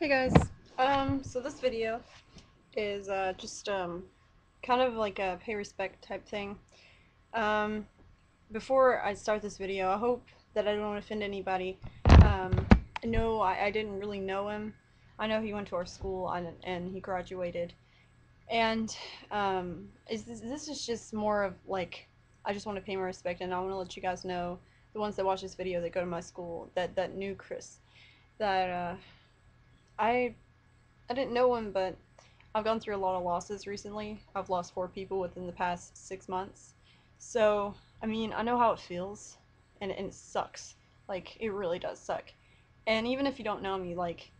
Hey guys, so this video is just kind of like a pay respect type thing. Um, Before I start this video, I hope that I don't offend anybody. No, I didn't really know him. I know he went to our school and he graduated. And this is just more of like, I just want to pay my respect, and I want to let you guys know, the ones that watch this video that go to my school, that knew Chris, that I I didn't know him, but I've gone through a lot of losses recently. I've lost 4 people within the past 6 months. So, I mean, I know how it feels, and it sucks. Like, it really does suck. And even if you don't know me, like,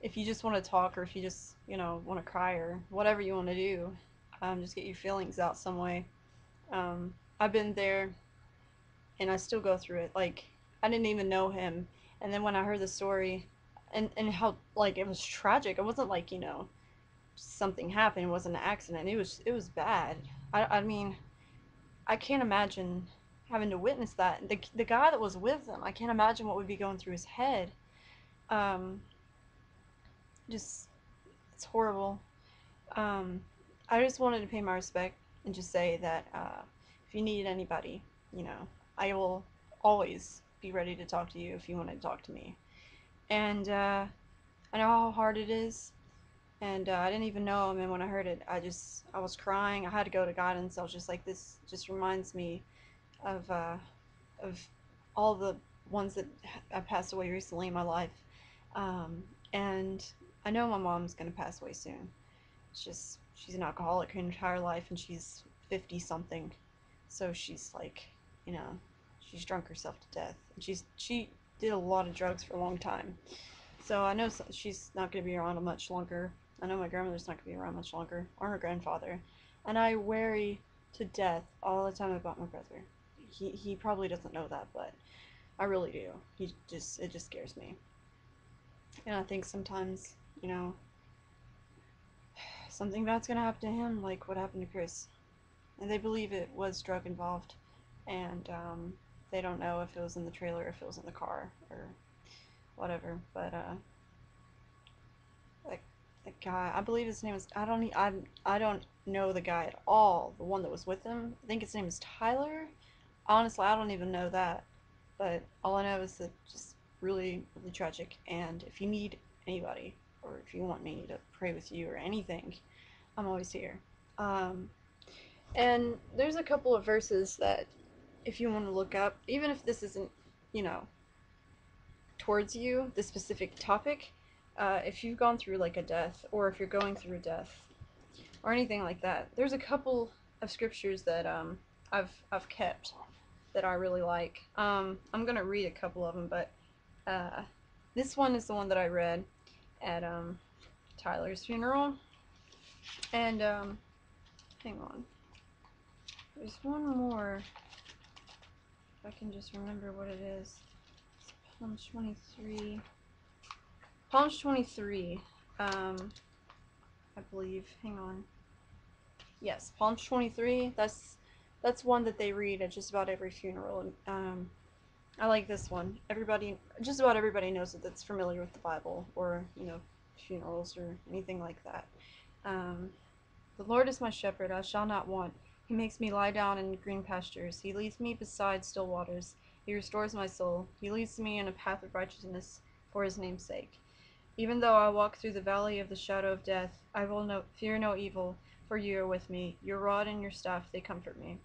if you just want to talk, or if you just, want to cry, or whatever you want to do, just get your feelings out some way. I've been there, and I still go through it. Like, I didn't even know him. And then when I heard the story, and how, like, it was tragic, it wasn't like, something happened. It wasn't an accident. It was bad. I mean, I can't imagine having to witness that. The guy that was with them, I can't imagine what would be going through his head. Um, just it's horrible. Um, I just wanted to pay my respect and just say that if you need anybody, I will always be ready to talk to you if you want to talk to me. And I know how hard it is, and I didn't even know him. And when I heard it, I was crying. I had to go to God, and so I was just like, this just reminds me of of all the ones that have passed away recently in my life. um, and I know my mom's gonna pass away soon. It's just, she's an alcoholic her entire life, and she's 50 something, so she's like, you know she's drunk herself to death, and she did a lot of drugs for a long time. So I know she's not going to be around much longer. I know my grandmother's not going to be around much longer, or her grandfather. And I worry to death all the time about my brother. He probably doesn't know that, but I really do. It just scares me. And I think sometimes, something bad's going to happen to him, like what happened to Chris. And they believe it was drug involved. And they don't know if it was in the trailer, if it was in the car, or whatever. But like, the guy, I believe his name is, I don't know the guy at all, the one that was with him. I think his name is Tyler. Honestly, I don't even know that, but all I know is that just really, really tragic. And if you need anybody, or if you want me to pray with you or anything, I'm always here. um and there's a couple of verses that, if you want to look up, even if this isn't, you know towards you, the specific topic, if you've gone through like a death, or if you're going through a death, or anything like that, there's a couple of scriptures that I've kept that I really like. I'm gonna read a couple of them, but uh, this one is the one that I read at Tyler's funeral. And hang on, there's one more. If I can just remember what it is. It's Psalms 23. Psalms 23. I believe. Hang on. Yes, Psalms 23. That's one that they read at just about every funeral. And I like this one. Just about everybody knows it, that's familiar with the Bible, or funerals or anything like that. Um, the Lord is my shepherd; I shall not want. He makes me lie down in green pastures. He leads me beside still waters. He restores my soul. He leads me in a path of righteousness for his name's sake. Even though I walk through the valley of the shadow of death, I will fear no evil, for you are with me. Your rod and your staff, they comfort me.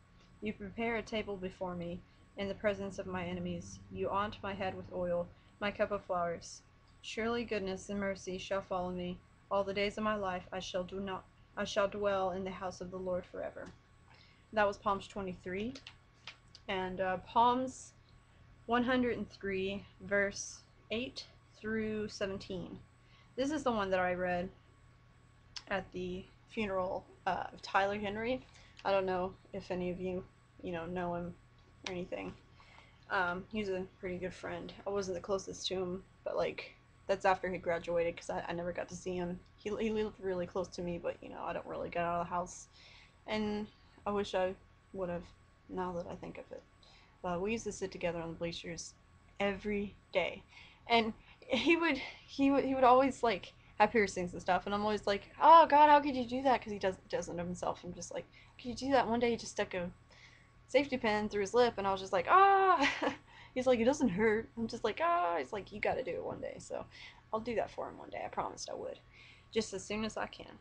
You prepare a table before me in the presence of my enemies. You anoint my head with oil, my cup of flowers. Surely goodness and mercy shall follow me all the days of my life. I shall dwell in the house of the Lord forever. That was Psalms 23. And Psalms 103, verse 8 through 17. This is the one that I read at the funeral of Tyler Henry. I don't know if any of you, know him or anything. He's a pretty good friend. I wasn't the closest to him, but like, that's after he graduated, because I never got to see him. He lived really close to me, but I don't really get out of the house. And I wish I would have, now that I think of it. But we used to sit together on the bleachers every day. And he would always like have piercings and stuff, and I'm always like, oh God, how could you do that? Because he doesn't of himself. I'm just like, could you do that? One day he just stuck a safety pin through his lip, and I was just like, ah. He's like, it doesn't hurt. I'm just like, ah. He's like, you got to do it one day. So I'll do that for him one day. I promised I would, just as soon as I can.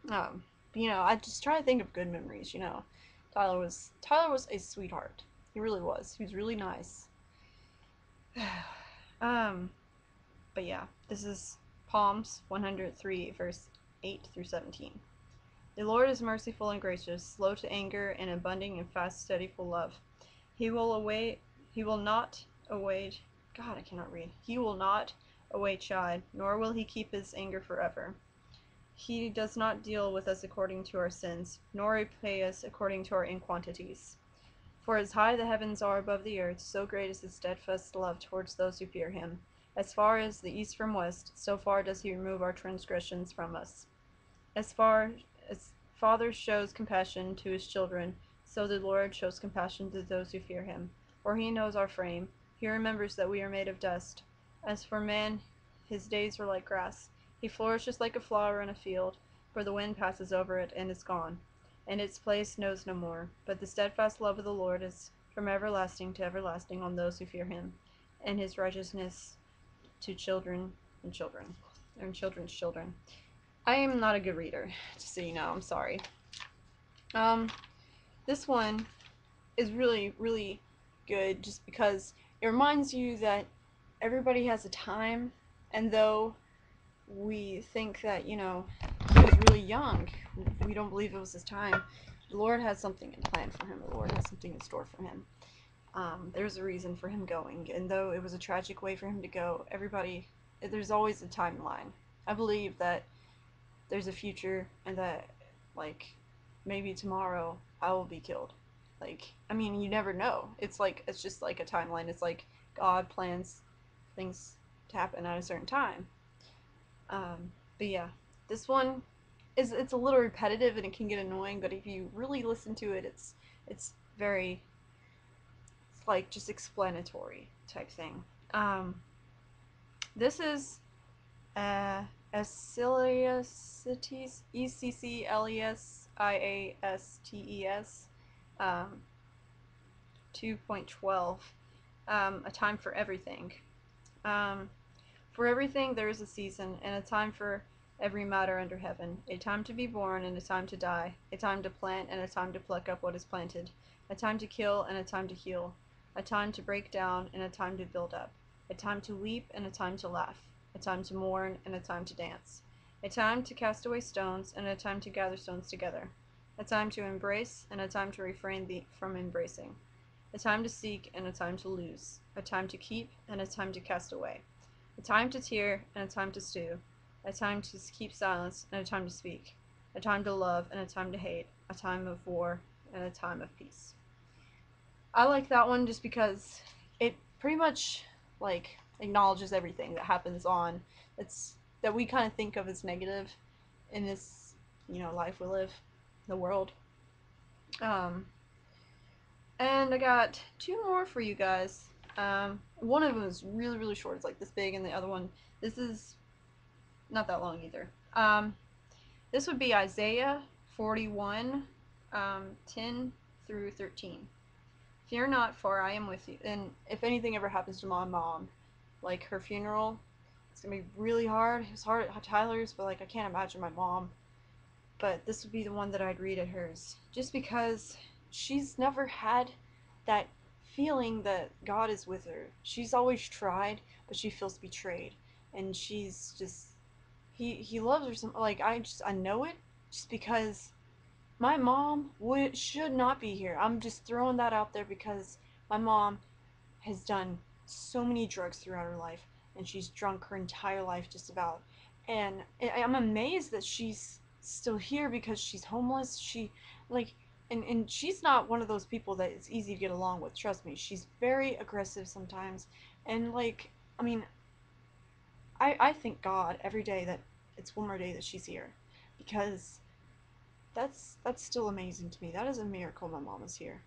I just try to think of good memories. Tyler was a sweetheart. He really was. He was really nice. um, but yeah, this is Psalms 103, verse 8 through 17. The Lord is merciful and gracious, slow to anger, and abundant in fast, steadyful love. He will await. He will not await. God, I cannot read. He will not await chide, nor will he keep his anger forever. He does not deal with us according to our sins, nor repay us according to our inquantities. For as high the heavens are above the earth, so great is his steadfast love towards those who fear him. As far as the east from west, so far does he remove our transgressions from us. As far as Father shows compassion to his children, so the Lord shows compassion to those who fear him. For he knows our frame. He remembers that we are made of dust. As for man, his days are like grass. He flourishes like a flower in a field, for the wind passes over it and is gone, and its place knows no more. But the steadfast love of the Lord is from everlasting to everlasting on those who fear him, and his righteousness to children and children, and children's children. I am not a good reader, just so you know. I'm sorry. Um, this one is really, really good just because it reminds you that everybody has a time, and though we think that, he was really young, we don't believe it was his time. The Lord has something in plan for him. The Lord has something in store for him. There's a reason for him going, and though it was a tragic way for him to go, there's always a timeline. I believe that there's a future and that, like, maybe tomorrow I will be killed. Like, I mean, you never know. It's just like a timeline. It's like God plans things to happen at a certain time. But yeah, this one it's a little repetitive and it can get annoying, but if you really listen to it, it's very, it's like just explanatory type thing. Um, this is ecclesiastes, ecclesiastes, um, 2.12, a time for everything. Um, for everything there is a season, and a time for every matter under heaven, a time to be born and a time to die, a time to plant and a time to pluck up what is planted, a time to kill and a time to heal, a time to break down and a time to build up, a time to weep and a time to laugh, a time to mourn and a time to dance, a time to cast away stones and a time to gather stones together, a time to embrace and a time to refrain from embracing, a time to seek and a time to lose, a time to keep and a time to cast away, a time to tear and a time to stew, a time to keep silence and a time to speak, a time to love and a time to hate, a time of war and a time of peace. I like that one just because it pretty much like acknowledges everything that happens on it's that we kind of think of as negative in this, life we live, the world. Um, and I got two more for you guys. One of them is really, really short. It's like this big, and the other one, this is not that long either. This would be Isaiah 41, 10 through 13. Fear not, for I am with you. And if anything ever happens to my mom, like her funeral, it's gonna be really hard. It was hard at Tyler's, but like I can't imagine my mom. But this would be the one that I'd read at hers, just because she's never had that feeling that God is with her. She's always tried, but she feels betrayed, and she's just he loves her some, like I know it just because my mom would should not be here. I'm just throwing that out there because my mom has done so many drugs throughout her life, and she's drunk her entire life just about. And I'm amazed that she's still here because she's homeless. Like, and she's not one of those people that it's easy to get along with. Trust me, she's very aggressive sometimes, and like, I mean, I thank God every day that it's one more day that she's here, because that's still amazing to me. That is a miracle my mom is here.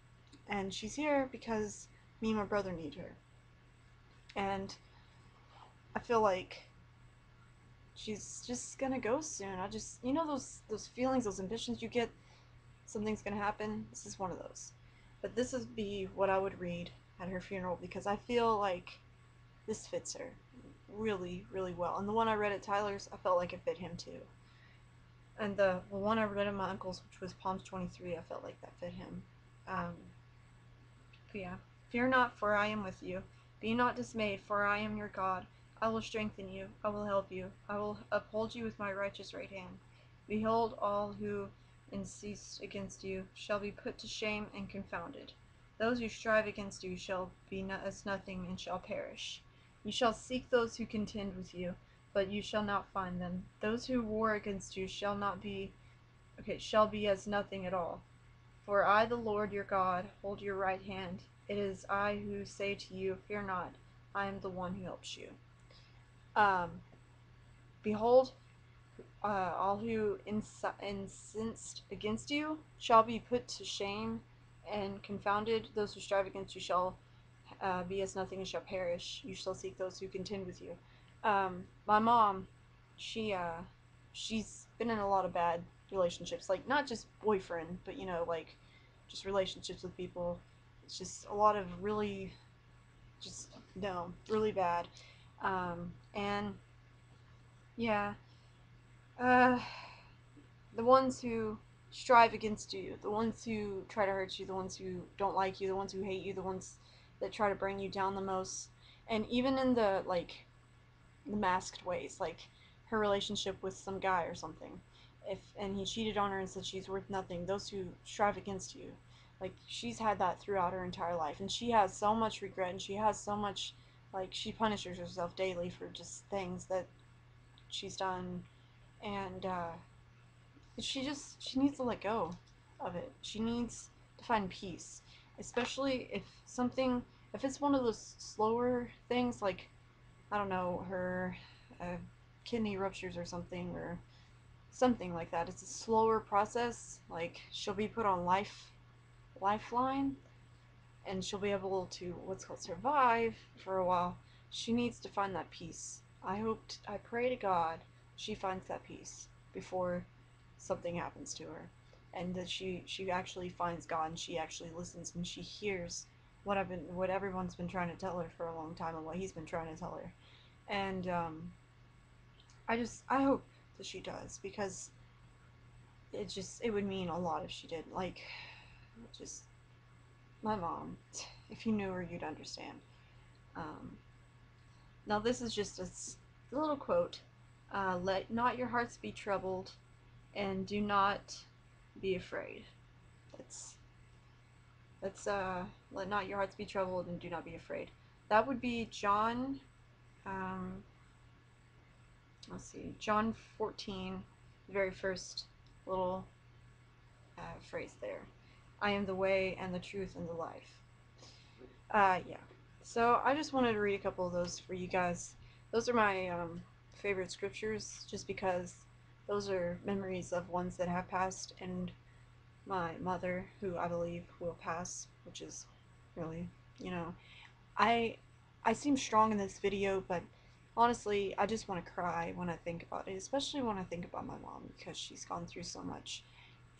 And she's here because me and my brother need her. And I feel like she's just gonna go soon. I just, you know, those feelings, those ambitions you get, something's gonna happen. This is one of those. But this would be what I would read at her funeral because I feel like this fits her really, really well. And the one I read at Tyler's, I felt like it fit him too. And the one I read at my uncle's, which was Palms 23, I felt like that fit him. Um, but yeah, fear not, for I am with you. Be not dismayed, for I am your God. I will strengthen you. I will help you. I will uphold you with my righteous right hand. Behold, all who insist against you shall be put to shame and confounded. Those who strive against you shall be as nothing and shall perish. You shall seek those who contend with you, but you shall not find them. Those who war against you shall be as nothing at all. For I, the Lord your God, hold your right hand. It is I who say to you, fear not. I am the one who helps you. Um, Behold, all who incensed against you shall be put to shame and confounded. Those who strive against you shall be as nothing and shall perish. You shall seek those who contend with you. My mom, she she's been in a lot of bad relationships, like not just boyfriend, but you know, like just relationships with people. It's just a lot of really, just no, really bad. And yeah, uh, the ones who strive against you, the ones who try to hurt you, the ones who don't like you, the ones who hate you, the ones that try to bring you down the most, and even in the like the masked ways, like her relationship with some guy or something. If and he cheated on her and said she's worth nothing, those who strive against you, like she's had that throughout her entire life, and she has so much regret, and she has so much, like she punishes herself daily for just things that she's done, and she needs to let go of it. She needs to find peace, especially if it's one of those slower things, like I don't know, her uh, kidney ruptures or something, or something like that. It's a slower process. Like she'll be put on lifeline, and she'll be able to what's called survive for a while. She needs to find that peace. I pray to God she finds that peace before something happens to her, and that she actually finds God and she actually listens and she hears what everyone's been trying to tell her for a long time and what he's been trying to tell her. And I hope that she does because it would mean a lot if she did. Like just my mom, if you knew her, you'd understand. Um, Now this is just a little quote. Let not your hearts be troubled, and do not be afraid. That's that's let not your hearts be troubled and do not be afraid. That would be John. Um, let's see, John 14, the very first little phrase there. I am the way and the truth and the life. Yeah. So I just wanted to read a couple of those for you guys. Those are my favorite scriptures, just because those are memories of ones that have passed, and my mother, who I believe will pass, which is really, you know, I I seem strong in this video, but honestly, I just want to cry when I think about it, especially when I think about my mom because she's gone through so much.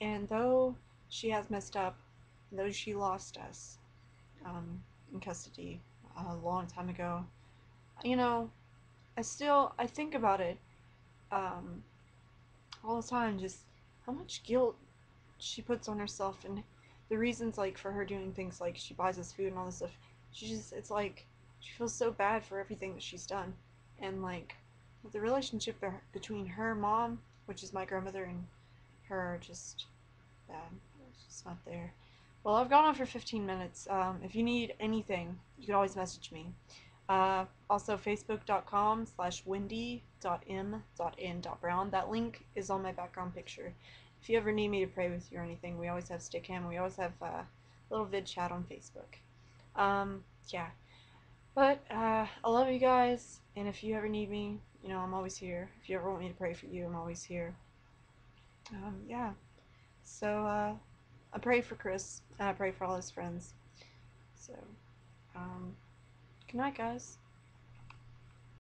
And though she has messed up, though she lost us in custody a long time ago, you know, I think about it um, all the time, just how much guilt she puts on herself and the reasons like for her doing things like she buys us food and all this stuff. It's like she feels so bad for everything that she's done, and like the relationship between her mom, which is my grandmother, and her, just bad. It's just not there. Well, I've gone on for 15 minutes. If you need anything, you can always message me. Also, facebook.com/wendy.m.n.brown. That link is on my background picture. If you ever need me to pray with you or anything, we always have Stickam. We always have a little vid chat on Facebook. Yeah. But I love you guys, and if you ever need me, you know, I'm always here. If you ever want me to pray for you, I'm always here. Yeah. So I pray for Chris, and I pray for all his friends. So, um, good night, guys.